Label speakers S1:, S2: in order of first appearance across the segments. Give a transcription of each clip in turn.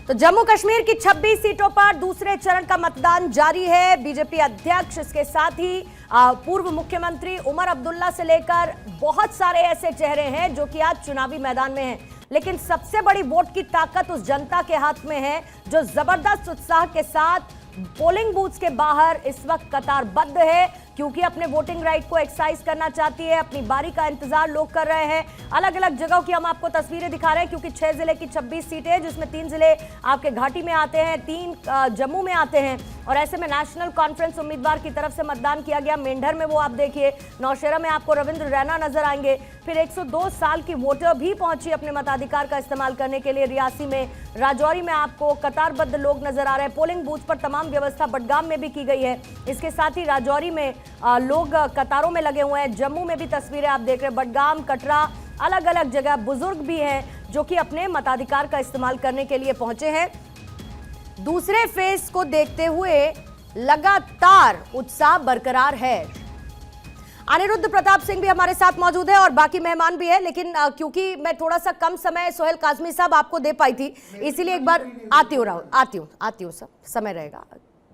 S1: तो जम्मू कश्मीर की 26 सीटों पर दूसरे चरण का मतदान जारी है। बीजेपी अध्यक्ष, इसके साथ ही पूर्व मुख्यमंत्री उमर अब्दुल्ला से लेकर बहुत सारे ऐसे चेहरे हैं जो कि आज चुनावी मैदान में हैं। लेकिन सबसे बड़ी वोट की ताकत उस जनता के हाथ में है जो जबरदस्त उत्साह के साथ पोलिंग बूथ्स के बाहर इस वक्त कतारबद्ध है, क्योंकि अपने वोटिंग राइट को एक्सरसाइज करना चाहती है। अपनी बारी का इंतजार लोग कर रहे हैं। अलग अलग जगहों की हम आपको तस्वीरें दिखा रहे हैं, क्योंकि 6 जिले की 26 सीटें हैं, जिसमें 3 जिले आपके घाटी में आते हैं, 3 जम्मू में आते हैं। और ऐसे में नेशनल कॉन्फ्रेंस उम्मीदवार की तरफ से मतदान किया गया। मेंढर में वो आप देखिए, नौशेरा में आपको रविंद्र रैना नजर आएंगे। फिर 102 साल की वोटर भी पहुंची अपने मताधिकार का इस्तेमाल करने के लिए रियासी में। राजौरी में आपको कतारबद्ध लोग नजर आ रहे हैं। पोलिंग बूथ पर तमाम व्यवस्था बडगाम में भी की गई है। इसके साथ ही राजौरी में लोग कतारों में लगे हुए हैं। जम्मू में भी तस्वीरें आप देख रहे हैं। बडगाम, कटरा, अलग अलग जगह बुजुर्ग भी हैं जो कि अपने मताधिकार का इस्तेमाल करने के लिए पहुंचे हैं। दूसरे फेज को देखते हुए लगातार उत्साह बरकरार है। अनिरुद्ध प्रताप सिंह भी हमारे साथ मौजूद है और बाकी मेहमान भी है, लेकिन क्योंकि मैं थोड़ा सा कम समय सोहेल काजमी साहब आपको दे पाई थी, इसीलिए एक बार आती हूँ राहुल, आती हूँ सब समय रहेगा।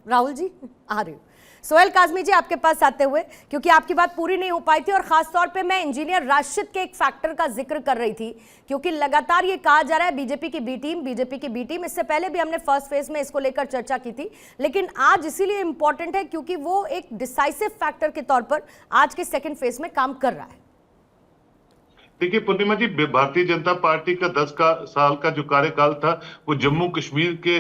S1: राहुल जी आ रही हूँ। सोहेल काजमी जी आपके पास आते हुए, क्योंकि आपकी बात पूरी नहीं हो पाई थी और खास तौर पे मैं इंजीनियर राशिद के एक फैक्टर का जिक्र कर रही थी, क्योंकि लगातार ये कहा जा रहा है बीजेपी की बी टीम। इससे पहले भी हमने फर्स्ट फेज में इसको लेकर चर्चा की थी, लेकिन आज इसीलिए इंपॉर्टेंट है क्योंकि वो एक डिसाइसिव फैक्टर के तौर पर आज के सेकेंड फेज में काम कर रहा है।
S2: देखिए पूर्णिमा जी, भारतीय जनता पार्टी का 10 साल का जो कार्यकाल था वो जम्मू कश्मीर के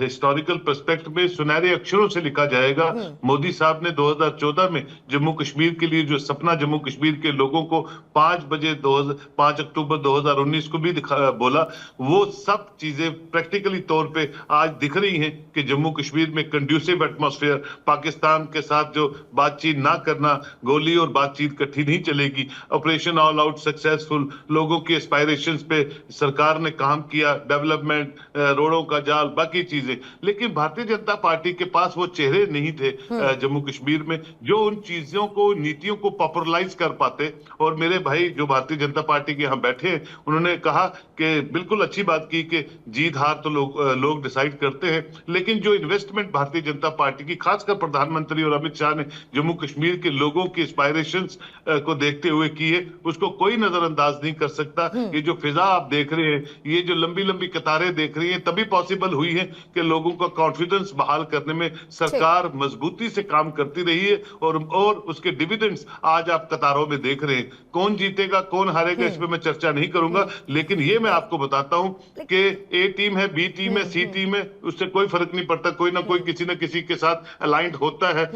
S2: हिस्टोरिकल पर्सपेक्ट में सुनहरे अक्षरों से लिखा जाएगा। मोदी साहब ने 2014 में जम्मू कश्मीर के लिए जो सपना जम्मू कश्मीर के लोगों को 5 अक्टूबर 2019 को भी बोला, वो सब चीजें प्रैक्टिकली तौर पे आज दिख रही हैं कि जम्मू कश्मीर में कंड्यूसिव एटमॉस्फेयर, पाकिस्तान के साथ जो बातचीत ना करना, गोली और बातचीत इकट्ठी नहीं चलेगी, ऑपरेशन ऑल आउट सक्सेसफुल, लोगों की एस्पायरेशंस पे सरकार ने काम किया, डेवलपमेंट, रोडों का जाल, बाकी चीजें। लेकिन भारतीय जनता पार्टी के पास वो चेहरे नहीं थे जम्मू कश्मीर में जो उन चीजों को, नीतियों को पॉपुलराइज कर पाते। और मेरे भाई जो भारतीय जनता पार्टी के यहाँ बैठे हैं, उन्होंने कहा कि बिल्कुल अच्छी बात की कि जीत हार तो लोग डिसाइड करते हैं, लेकिन जो इन्वेस्टमेंट भारतीय जनता पार्टी की, खासकर प्रधानमंत्री और अमित शाह ने जम्मू कश्मीर के लोगों की एस्पायरेशंस को देखते हुए की है, उसको कोई नजरअंदाज नहीं कर सकता। ये जो फिजा आप देख रहे हैं, ये जो लंबी लंबी कतारें देख रही हैं, तभी पॉसिबल हुई है कि लोगों का कॉन्फिडेंस बहाल करने में सरकार मजबूती से काम करती रही है। और उसके डिविडेंड्स आज आप कतारों में देख रहे हैं। कौन जीतेगा कौन हारेगा इस पे मैं चर्चा नहीं करूंगा, लेकिन ये मैं आपको बताता हूं कि ए टीम है, बी टीम है, सी टीम है, उससे कोई फर्क नहीं पड़ता। कोई ना कोई किसी न किसी के साथ अलाइंड होता है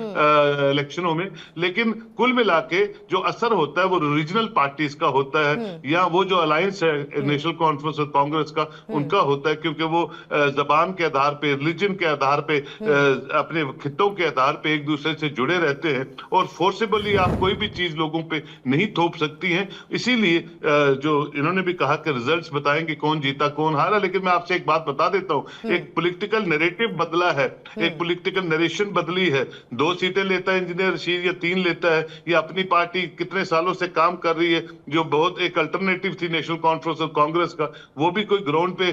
S2: इलेक्शनों में, लेकिन कुल मिला के जो असर होता है वो रीजनल पार्टीज का होता है, या वो जो अलायंस है नेशनल कॉन्फ्रेंस और कांग्रेस का, उनका होता है, क्योंकि वो जबान के आधार पे, रिलीजन के आधार पे, अपने खित्तों के आधार पे एक दूसरे से जुड़े रहते हैं और फोर्सेबली आप कोई भी चीज लोगों पे नहीं थोप सकती हैं। इसीलिए जो इन्होंने भी कहा कि रिजल्ट्स बताएंगे कौन जीता कौन हारा, लेकिन मैं आपसे एक बात बता देता हूं, एक पॉलिटिकल नैरेटिव बदला है, एक पॉलिटिकल नरेशन बदली है। 2 सीटें लेता है इंजीनियर रशीद या 3 लेता है, या अपनी पार्टी कितने सालों से काम कर रही है, जो बहुत एक अल्टरनेटिव थी नेशनल कॉन्फ्रेंस और कांग्रेस का, वो भी कोई ग्राउंड पे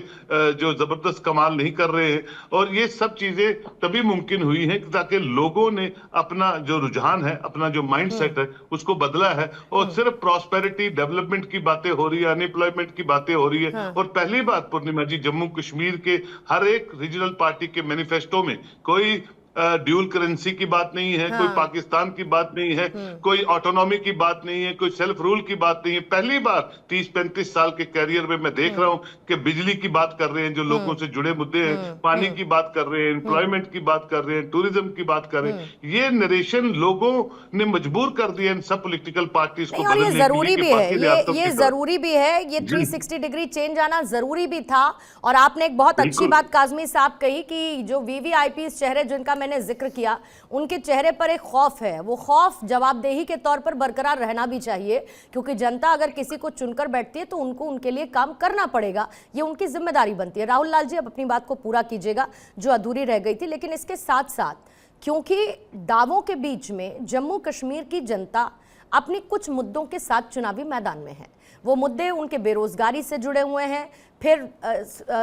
S2: जो जबरदस्त कमाल नहीं कर रहे हैं। और ये सब चीजें तभी मुमकिन हुई हैं ताकि लोगों ने अपना जो रुझान है, अपना जो माइंडसेट है, उसको बदला है। और सिर्फ प्रॉस्पेरिटी, डेवलपमेंट की बातें हो रही है, अनएम्प्लॉयमेंट की बातें हो रही है। और पहली बात पूर्णिमा जी, जम्मू कश्मीर के हर एक रीजनल पार्टी के मैनिफेस्टो में कोई ड्यूल करेंसी की बात नहीं है, कोई पाकिस्तान की बात नहीं है, कोई ऑटोनॉमी की बात नहीं है, कोई सेल्फ रूल की बात नहीं है। पहली बार 30-35 साल के कैरियर में मैं देख रहा हूं कि बिजली की बात कर रहे हैं, जो लोगों से जुड़े मुद्दे हैं, पानी की बात कर रहे हैं, एम्प्लॉयमेंट की बात कर रहे हैं, टूरिज्म की बात कर रहे हैं। ये नरेशन लोगों ने मजबूर कर दिया इन सब पॉलिटिकल पार्टीज को बदलने के लिए।
S1: जरूरी भी है, ये जरूरी भी है, ये 360 डिग्री चेंज आना जरूरी भी था। और आपने एक बहुत अच्छी बात काजमी साहब कही कि जो वीवीआईपी चेहरे जिनका मैंने जिक्र किया, उनके चेहरे पर एक खौफ है। वो खौफ जवाबदेही के तौर पर बरकरार रहना भी चाहिए, क्योंकि जनता अगर किसी को चुनकर बैठती है तो उनको उनके लिए काम करना पड़ेगा, ये उनकी जिम्मेदारी बनती है। राहुल लाल जी, अब अपनी बात को पूरा कीजिएगा जो अधूरी रह गई थी। लेकिन इसके साथ साथ, क्योंकि दावों के बीच में जम्मू कश्मीर की जनता अपनी कुछ मुद्दों के साथ चुनावी मैदान में है। वो मुद्दे उनके बेरोजगारी से जुड़े हुए हैं, फिर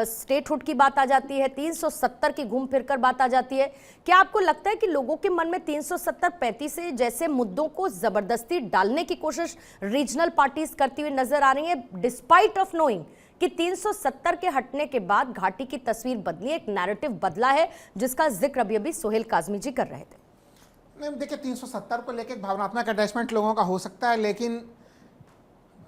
S1: स्टेटहुड की बात आ जाती है, 370 की घूम फिर कर बात आ जाती है। क्या आपको लगता है कि लोगों के मन में 370-35 से जैसे मुद्दों को जबरदस्ती डालने की कोशिश रीजनल पार्टीज करती हुई नजर आ रही है, डिस्पाइट ऑफ नोइंग कि 370 के हटने के बाद घाटी की तस्वीर बदली, एक नैरेटिव बदला है, जिसका जिक्र अभी सोहेल काजमी जी कर रहे थे?
S3: नहीं, देखिए 370 को लेकर भावनात्मक अटैचमेंट लोगों का हो सकता है, लेकिन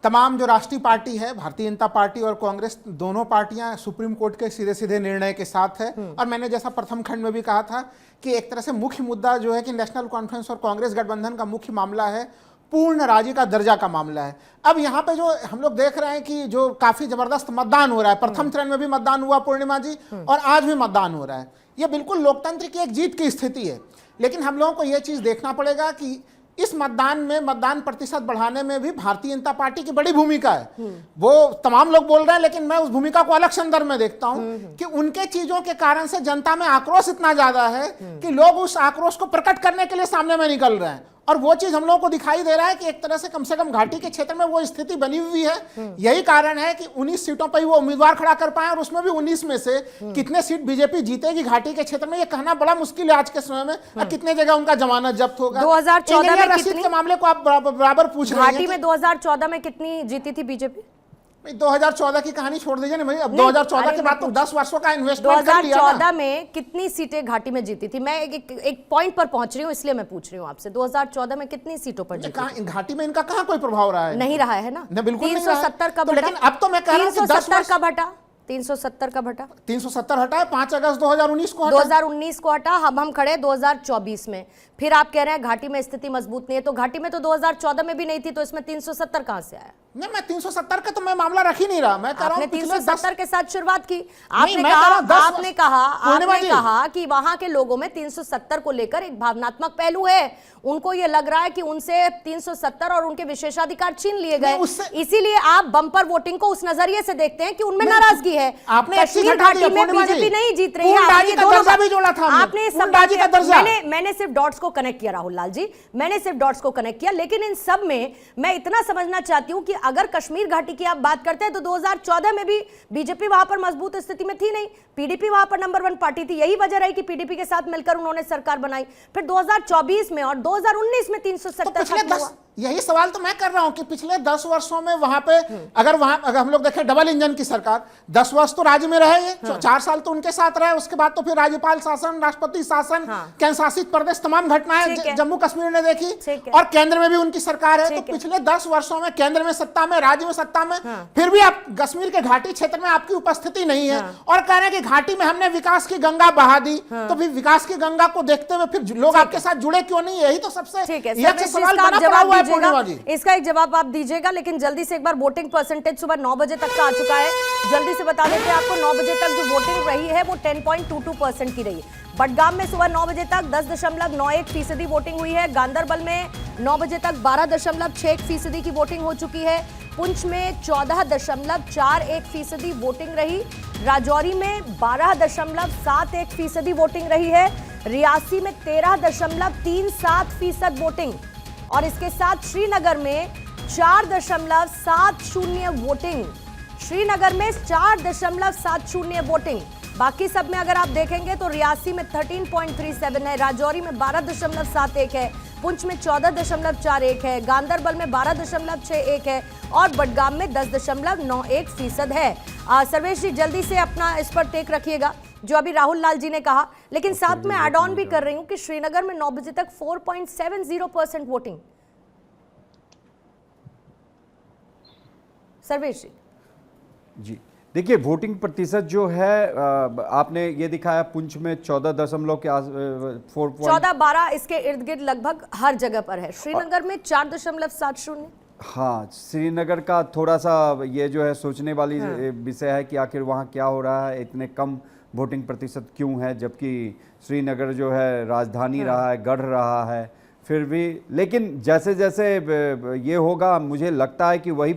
S3: तमाम जो राष्ट्रीय पार्टी है, भारतीय जनता पार्टी और कांग्रेस, दोनों पार्टियां सुप्रीम कोर्ट के सीधे सीधे निर्णय के साथ है। और मैंने जैसा प्रथम खंड में भी कहा था कि एक तरह से मुख्य मुद्दा जो है कि नेशनल कॉन्फ्रेंस और कांग्रेस गठबंधन का मुख्य मामला है, पूर्ण राज्य का दर्जा का मामला है। अब यहाँ पे जो हम लोग देख रहे हैं कि जो काफी जबरदस्त मतदान हो रहा है, प्रथम चरण में भी मतदान हुआ पूर्णिमा जी, और आज भी मतदान हो रहा है, ये बिल्कुल लोकतंत्र की एक जीत की स्थिति है। लेकिन हम लोगों को यह चीज देखना पड़ेगा कि इस मतदान में मतदान प्रतिशत बढ़ाने में भी भारतीय जनता पार्टी की बड़ी भूमिका है। वो तमाम लोग बोल रहे हैं, लेकिन मैं उस भूमिका को अलग संदर्भ में देखता हूं कि उनके चीजों के कारण से जनता में आक्रोश इतना ज्यादा है कि लोग उस आक्रोश को प्रकट करने के लिए सामने में निकल रहे हैं। और वो चीज हम लोगों को दिखाई दे रहा है कि एक तरह से कम घाटी के क्षेत्र में वो स्थिति बनी हुई है। यही कारण है कि 19 सीटों पर ही वो उम्मीदवार खड़ा कर पाए, और उसमें भी 19 में से कितने सीट बीजेपी जीतेगी घाटी के क्षेत्र में, ये कहना बड़ा मुश्किल है आज के समय में। कितने जगह उनका जमानत जब्त होगा।
S1: 2014 में
S3: रसीद के मामले को आप बराबर पूछ रहे हैं।
S1: घाटी में 2014 में कितनी जीती थी बीजेपी?
S3: 2014 की कहानी छोड़ दीजिए ना भाई, अब 2014 के बाद तो 10 वर्षों का इन्वेस्टमेंट कर लिया ना।
S1: 2014 में कितनी सीटें घाटी में जीती थी? मैं एक पॉइंट पर पहुंच रही हूँ, इसलिए मैं पूछ रही हूँ आपसे, 2014 में कितनी सीटों पर जीती?
S3: घाटी में इनका कहाँ कोई प्रभाव रहा है?
S1: नहीं रहा है ना,
S3: बिल्कुल
S1: 370 का
S3: भटा। लेकिन अब तो मैं कह रहा हूँ
S1: 370 का भटा, 370 का भटा,
S3: 370 हटा है, 5 अगस्त 2019 को हटा।
S1: 2019 को हटा, हम खड़े 2024 में। फिर आप कह रहे हैं घाटी में स्थिति मजबूत नहीं है, तो घाटी में तो 2014 में भी नहीं थी, तो इसमें 370 कहां से आया? नहीं,
S3: मैं 370 का तो मैं मामला रख ही नहीं रहा। मैं कह रहा हूं
S1: 370 के साथ शुरुआत की। आपने कहा कि वहां के लोगों में 370 को लेकर एक भावनात्मक पहलू है, उनको ये लग रहा है कि उनसे 370 और उनके विशेषाधिकार छीन लिए गए, इसीलिए आप बम्पर वोटिंग को उस नजरिए से देखते हैं कि उनमें नाराजगी है।
S3: कश्मीर
S1: घाटी में बीजेपी नहीं जीत रही है, मैंने सिर्फ डॉट्स को कनेक्ट किया राहुल लाल जी, मैंने सिर्फ डॉट्स को कनेक्ट किया। लेकिन इन सब में मैं इतना समझना चाहती हूं कि अगर कश्मीर घाटी की आप बात करते हैं तो 2014 में भी बीजेपी वहां पर मजबूत स्थिति में थी नहीं, पीडीपी वहां पर नंबर 1 पार्टी थी। यही वजह रही कि पीडीपी के साथ मिलकर उन्होंने सरकार बनाई। फिर 2024 में और 2019 में 370।
S3: यही सवाल तो मैं कर रहा हूं कि पिछले 10 वर्षों में वहां पे अगर हम लोग देखें डबल इंजन की सरकार, 10 वर्ष तो राज्य में रहे, 4 साल तो उनके साथ रहे, उसके बाद तो फिर राज्यपाल शासन, राष्ट्रपति शासन, केंद्र शासित प्रदेश, तमाम घटनाएं जम्मू कश्मीर ने देखी, और केंद्र में भी उनकी सरकार है। तो पिछले 10 वर्षों में केंद्र में सत्ता में, राज्य में सत्ता में, फिर भी आप कश्मीर के घाटी क्षेत्र में आपकी उपस्थिति नहीं है, और कह रहे हैं कि घाटी में हमने विकास की गंगा बहा दी। तो फिर विकास की गंगा को देखते हुए फिर लोग आपके साथ जुड़े क्यों नहीं? यही तो सबसे सवाल बना पड़ा हुआ है।
S1: इसका एक जवाब आप दीजिएगा, लेकिन जल्दी से एक बार वोटिंग परसेंटेज सुबह 9 बजे तक का आ चुका है, जल्दी से बता देते हैं आपको। 9 बजे तक जो वोटिंग रही है वो 10.22% की रही है। बडगाम में सुबह 9 बजे तक 10.91% वोटिंग हुई है। गांदरबल में 9 बजे तक 12.61% की वोटिंग हो चुकी है। पुंछ में 14.41% वोटिंग रही। राजौरी में 12.71% वोटिंग रही है। रियासी में 13.37% वोटिंग, और इसके साथ श्रीनगर में 4.70 वोटिंग। श्रीनगर में 4.70 वोटिंग। बाकी सब में अगर आप देखेंगे तो रियासी में 13.37 है, राजौरी में 12.71 है, पुंछ में 14.41 है, गांदरबल में 12.61 है, और बडगाम में 10.91% है। सर्वेश जी जल्दी से अपना इस पर टेक रखिएगा जो अभी राहुल लाल जी ने कहा, लेकिन साथ में एड ऑन भी कर रही हूं कि श्रीनगर में 9 बजे तक 4.70% वोटिंग। सर्वेश
S4: जी देखिए, वोटिंग प्रतिशत जो है आपने ये दिखाया, पुंछ में 14.12 इसके
S1: इर्द गिर्द लगभग हर जगह पर है। श्रीनगर में 4.70।
S4: हाँ, श्रीनगर का थोड़ा सा ये जो है सोचने वाली विषय है कि आखिर वहाँ क्या हो रहा है, इतने कम वोटिंग प्रतिशत क्यों है, जबकि श्रीनगर जो है राजधानी रहा है, गढ़ रहा है, फिर भी लेकिन जैसे जैसे ये होगा, मुझे लगता है कि वही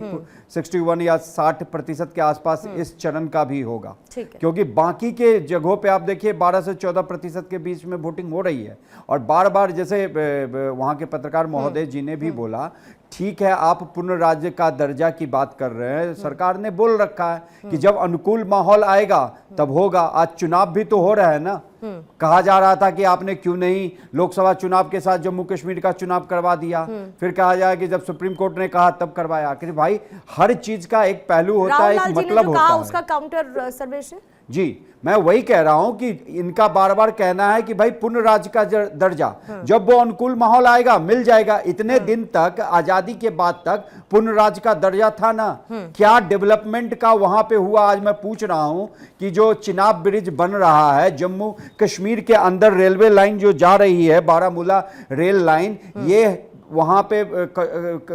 S4: 61 या 60% के आसपास इस चरण का भी होगा,
S1: ठीक है।
S4: क्योंकि बाकी के जगहों पे आप देखिए 12 से 14% के बीच में वोटिंग हो रही है। और बार बार जैसे वहां के पत्रकार महोदय जी ने भी बोला, ठीक है आप पूर्ण राज्य का दर्जा की बात कर रहे हैं, सरकार ने बोल रखा है कि जब अनुकूल माहौल आएगा तब होगा। आज चुनाव भी तो हो रहा है ना, कहा जा रहा था कि आपने क्यों नहीं लोकसभा चुनाव के साथ जम्मू कश्मीर का चुनाव करवा दिया, फिर कहा जाए कि जब सुप्रीम कोर्ट ने कहा तब करवाया। आखिर भाई हर चीज का एक पहलू होता है, एक मतलब होता है।
S1: उसका काउंटर सर्वेक्षण
S4: जी, मैं वही कह रहा हूं कि इनका बार बार कहना है कि भाई पूर्ण राज्य का दर्जा जब वो अनुकूल माहौल आएगा मिल जाएगा। इतने दिन तक, आजादी के बाद तक पूर्ण राज्य का दर्जा था ना, क्या डेवलपमेंट का वहां पे हुआ? आज मैं पूछ रहा हूं कि जो चिनाब ब्रिज बन रहा है जम्मू कश्मीर के अंदर, रेलवे लाइन जो जा रही है बारामूला रेल लाइन, ये वहाँ पे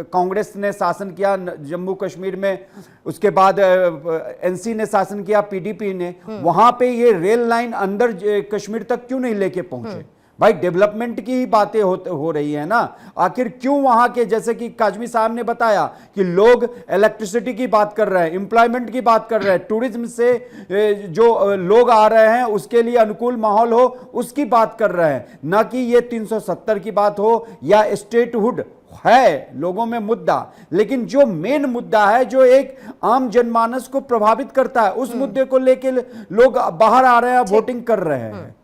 S4: कांग्रेस ने शासन किया जम्मू कश्मीर में, उसके बाद एनसी ने शासन किया, पीडीपी ने। वहाँ पे ये रेल लाइन अंदर कश्मीर तक क्यों नहीं लेके पहुंचे? भाई डेवलपमेंट की ही बातें हो रही है ना। आखिर क्यों वहां के, जैसे कि काजमी साहब ने बताया कि लोग इलेक्ट्रिसिटी की बात कर रहे हैं, एम्प्लॉयमेंट की बात कर रहे हैं, टूरिज्म से जो लोग आ रहे हैं उसके लिए अनुकूल माहौल हो उसकी बात कर रहे हैं, ना कि ये 370 की बात हो या स्टेटहुड है लोगों में मुद्दा। लेकिन जो मेन मुद्दा है, जो एक आम जनमानस को प्रभावित करता है, उस मुद्दे को लेके लोग बाहर आ रहे हैं, वोटिंग कर रहे हैं।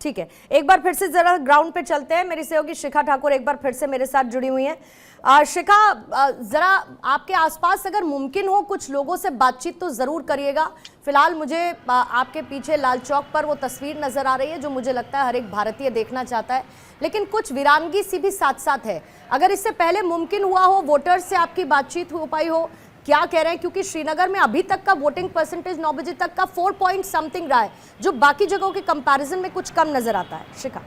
S1: ठीक है, एक बार फिर से जरा ग्राउंड पे चलते हैं। मेरी सहयोगी शिखा ठाकुर एक बार फिर से मेरे साथ जुड़ी हुई हैं। शिखा, जरा आपके आसपास अगर मुमकिन हो कुछ लोगों से बातचीत तो जरूर करिएगा। फिलहाल मुझे आपके पीछे लाल चौक पर वो तस्वीर नजर आ रही है जो मुझे लगता है हर एक भारतीय देखना चाहता है, लेकिन कुछ वीरानगी सी भी साथ साथ है। अगर इससे पहले मुमकिन हुआ हो, वोटर्स से आपकी बातचीत हो पाई हो, क्या कह रहे हैं? क्योंकि श्रीनगर में अभी तक का वोटिंग परसेंटेज 9 बजे तक का 4 पॉइंट समथिंग रहा है, जो बाकी जगहों के कंपैरिजन में कुछ कम नजर आता है। शिखा।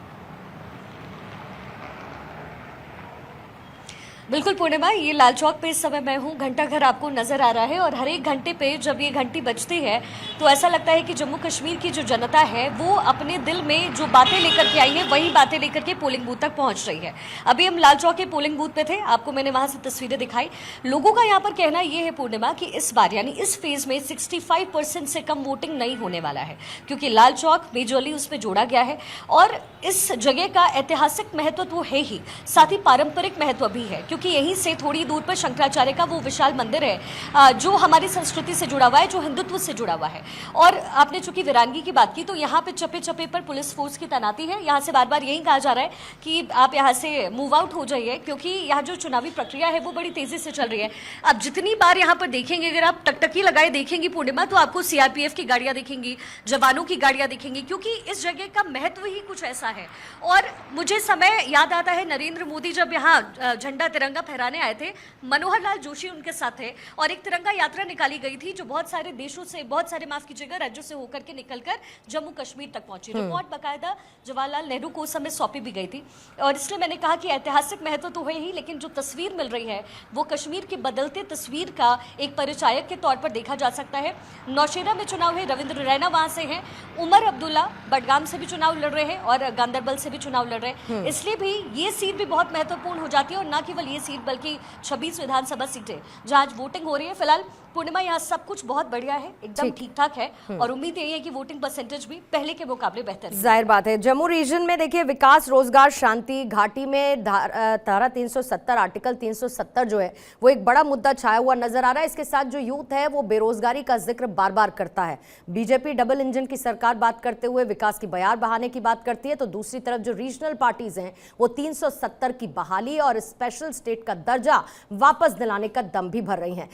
S5: बिल्कुल पूर्णिमा, ये लाल चौक पे इस समय मैं हूँ, घंटा घर आपको नज़र आ रहा है और हर एक घंटे पे जब ये घंटी बजती है तो ऐसा लगता है कि जम्मू कश्मीर की जो जनता है वो अपने दिल में जो बातें लेकर के आई है वही बातें लेकर के पोलिंग बूथ तक पहुँच रही है। अभी हम लाल चौक के पोलिंग बूथ पे थे, आपको मैंने वहाँ से तस्वीरें दिखाई। लोगों का यहाँ पर कहना ये है पूर्णिमा कि इस बार यानी इस फेज़ में 65% से कम वोटिंग नहीं होने वाला है, क्योंकि लाल चौक मेजरली उसमें जोड़ा गया है और इस जगह का ऐतिहासिक महत्व तो है ही, साथ ही पारंपरिक महत्व भी है, क्योंकि यहीं से थोड़ी दूर पर शंकराचार्य का वो विशाल मंदिर है जो हमारी संस्कृति से जुड़ा हुआ है, जो हिंदुत्व से जुड़ा हुआ है। और आपने चूंकि वीरानगी की बात की तो यहाँ पे चप्पे चप्पे पर पुलिस फोर्स की तैनाती है। यहाँ से बार बार यही कहा जा रहा है कि आप यहाँ से मूव आउट हो जाइए, क्योंकि यहाँ जो चुनावी प्रक्रिया है वो बड़ी तेजी से चल रही है। अब जितनी बार यहाँ पर देखेंगे, अगर आप टकटकी लगाए देखेंगी पूर्णिमा, तो आपको सीआरपीएफ की गाड़ियाँ दिखेंगी, जवानों की गाड़ियाँ दिखेंगी, क्योंकि इस जगह का महत्व ही कुछ ऐसा है। और मुझे समय याद आता है नरेंद्र मोदी जब यहाँ झंडा तिरंगा फहराने आए थे, मनोहर लाल जोशी उनके साथ थे और एक तिरंगा यात्रा निकाली गई थी जो बहुत सारे देशों से, बहुत सारे माफ कीजिएगा राज्यों से होकर के निकलकर जम्मू कश्मीर तक पहुंची। रिपोर्ट बाकायदा जवाहरलाल नेहरू को उस समय सौंपी भी गई थी और इसलिए मैंने कहा कि ऐतिहासिक महत्व तो है ही, लेकिन जो तस्वीर मिल रही है वो कश्मीर की बदलते तस्वीर का एक परिचायक के तौर पर देखा जा सकता है। नौशेरा में चुनाव है, रविंद्र रैना वहां से हैं, उमर अब्दुल्ला बडगाम से भी चुनाव लड़ रहे हैं और गांदरबल से भी चुनाव लड़ रहे हैं। इसलिए भी ये सीट भी बहुत महत्वपूर्ण हो जाती है और न केवल ये सीट बल्कि 26 विधानसभा सीटें जहां आज वोटिंग हो रही है। फिलहाल पूर्णिमा यहाँ सब कुछ बहुत बढ़िया है, एकदम ठीक ठाक है और उम्मीद यही है कि वोटिंग परसेंटेज भी पहले के मुकाबले बेहतर है।
S1: जाहिर बात है, जम्मू रीजन में देखिए विकास, रोजगार, शांति, घाटी में धारा 370, आर्टिकल 370 जो है वो एक बड़ा मुद्दा छाया हुआ नजर आ रहा है। इसके साथ जो यूथ है वो बेरोजगारी का जिक्र बार बार करता है। बीजेपी डबल इंजन की सरकार बात करते हुए विकास की बयार बहाने की बात करती है, तो दूसरी तरफ जो रीजनल पार्टीज हैं वो 370 की बहाली और स्पेशल स्टेट का दर्जा वापस दिलाने का दम भी भर रही हैं।